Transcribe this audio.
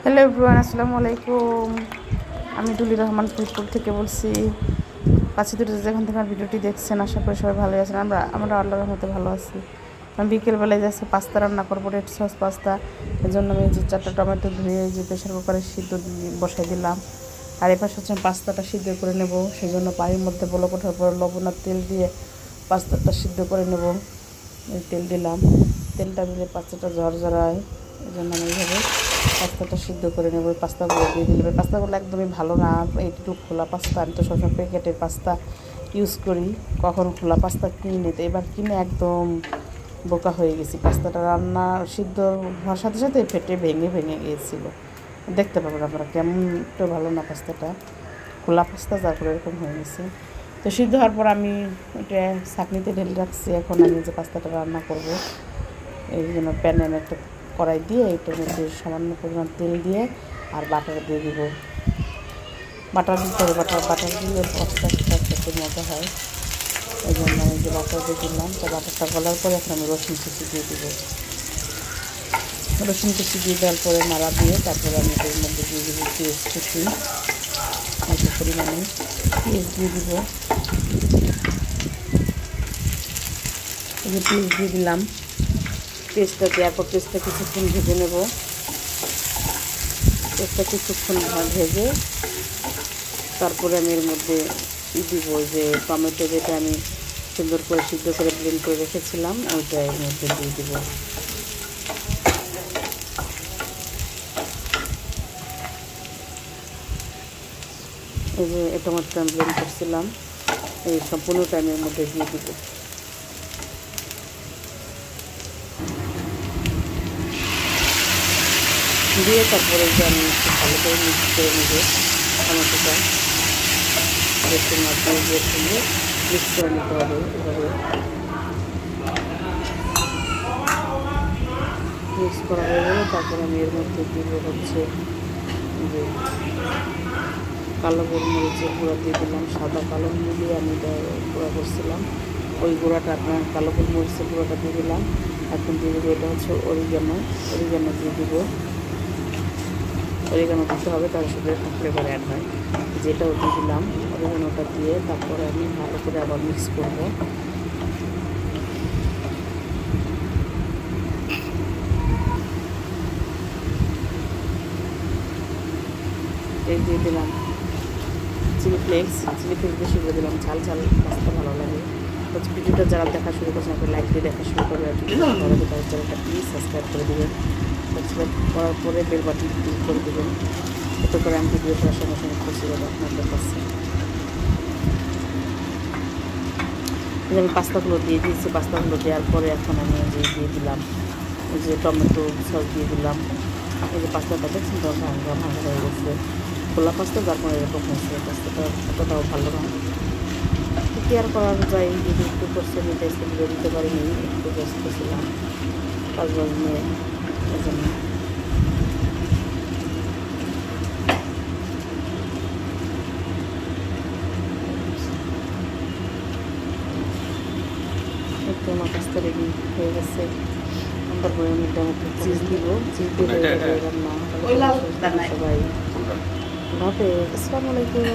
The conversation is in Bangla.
হ্যালো এভরিওয়ান, আসসালামু আলাইকুম। আমি ডুলি রহমান ফরিদপুর থেকে বলছি। পাঁচি দুটো যেখান থেকে আমার ভিডিওটি দেখছেন, আশা করি সবাই ভালো আছেন। আমরা আল্লাহর রহমতে ভালো আছি। আমি বিকেলবেলায় যাচ্ছি পাস্তা রান্না করবো, রেড সস পাস্তা। এর জন্য আমি যে 4টা টমেটো ধুয়ে যে প্রেশার কুকারে সিদ্ধ বসাই দিলাম। আর এপাশে হচ্ছে পাস্তাটা সিদ্ধ করে নেব। সেই জন্য পানির মধ্যে বলক ওঠার পর লবণ আর তেল দিয়ে পাস্তাটা সিদ্ধ করে নেব। এই তেল দিলাম, তেলটা দিলে পাস্তাটা ঝরঝরায়, এই জন্য আমি এইভাবে পাস্তাটা সিদ্ধ করে নেব। পাস্তাগুলো দিয়ে দিলে, পাস্তাগুলো একদমই ভালো না, একটু খোলা পাস্তা। আমি তো সবসময় প্যাকেটের পাস্তা ইউজ করি, কখনো খোলা পাস্তা কিনে নিতে। এবার কিনে একদম বোকা হয়ে গেছি। পাস্তাটা রান্না সিদ্ধ হওয়ার সাথে সাথে ফেটে ভেঙে গিয়েছিলো। দেখতে পাবেন আপনারা, কেমন একটু ভালো না পাস্তাটা, খোলা পাস্তা যার করে এরকম হয়ে গেছে। তো সিদ্ধ হওয়ার পর আমি এটা ছাঁকনিতে ঢেলে রাখছি। এখন আমি যে পাস্তাটা রান্না করব, এই জন্য প্যানে আমি একটা কড়াই দিয়ে এটার মধ্যে সামান্য পরিমাণ তেল দিয়ে আর বাটার দিয়ে দিব। বাটার দিতে হবে, বাটার দিলে পাস্তাটা খেতে মজা হয়। এই জন্য আমি যে বাটার দিয়ে দিলাম, তো বাটারটা গলার পরে এখন আমি রসুন কুচি দিয়ে দিব। রসুন কুচি দিয়ে দেওয়ার পরে নাড়া দিয়ে তারপরে আমি এর মধ্যে দিয়ে দিব পেঁয়াজ কুচি, অল্প পরিমাণে পেঁয়াজ দিয়ে দিব। এই যে পেঁয়াজ দিয়ে দিলাম, পেস্টটা দেওয়ার পর পেস্টটা কিছুক্ষণ ভেজে নেব। পেস্টটা কিছুক্ষণ ভেজে তারপরে আমি এর মধ্যে দিব যে টমেটো, যেটা আমি সুন্দর করে সিদ্ধ করে ব্লেন্ড করে রেখেছিলাম, ওইটা এর মধ্যে দিয়ে দিব। এই যে টমেটোটা আমি ব্লেন্ড করছিলাম, এই সম্পূর্ণটা আমি এর মধ্যে দিয়ে দিব। দিয়ে তারপরে যে আমি একটু ভালো করে মিক্স করে নেব টমেটোটা, রসুন আর পেঁয়াজের সঙ্গে মিক্স করে নিতে হবে। এভাবে মিক্স করা হয়ে গেলে তারপর আমি এর মধ্যে দিব হচ্ছে যে কালো গোলমরিচের গুঁড়া দিয়ে দিলাম। সাদা কালো মিলিয়ে আমি এটা গুঁড়া করছিলাম, ওই গুঁড়াটা আপনার কালো গোলমরিচের গুঁড়াটা দিয়ে দিলাম। এখন দিয়ে দেবো এটা হচ্ছে অরিগানো দিয়ে দিব। অরিগানো দিতে হবে, তার সাথে একটা ফ্লেভার অ্যাড হয়, যেটাও দিয়ে দিলাম। অরিগানোটা দিয়ে তারপরে আমি ভালো করে আবার মিক্স করব। এই দিয়ে দিলাম চিলি ফ্লেক্স বেশি করে দিলাম, ঝাল পাস্তা ভালো লাগে। তো ভিডিওটা যারা দেখা শুরু করছেন আপনি লাইক দিয়ে দেখা শুরু করবেন, আর যদি ভালো লাগে তাহলে চ্যানেলটা প্লিজ সাবস্ক্রাইব করে দেবেন। সাবস্ক্রাইব করার পরে বেল বাটন ক্লিক করে দেবেন, এতে করে আমি ভিডিও করার সঙ্গে সঙ্গে খুশি হবে আপনাদের কাছে। আমি পাস্তাগুলো দিয়ে দিয়েছি। পাস্তাগুলো দেওয়ার পরে এখন আমি দিয়ে দিলাম ওই যে টমেটো সস দিয়ে দিলাম। এই যে পাস্তাটা দেখছেন তো ভাঙা হয়ে গেছে, খোলা পাস্তা, যার পরে এরকম হয়েছে। পাস্তাটা এতটাও ভালো না, কেয়ার করা যায়। যদি একটু করছে আমি টেস্ট ভিডিও দিতে পারিনি, একটু ব্যস্ত ছিলাম কাজ নিয়ে, এই জন্য। একটু আমার পাস্তা রেডি হয়ে গেছে। তারপরে আমি টমেটো চিজ দিব, চিজ দিয়ে রান্না। সবাই ভাবে আসসালামু আলাইকুম।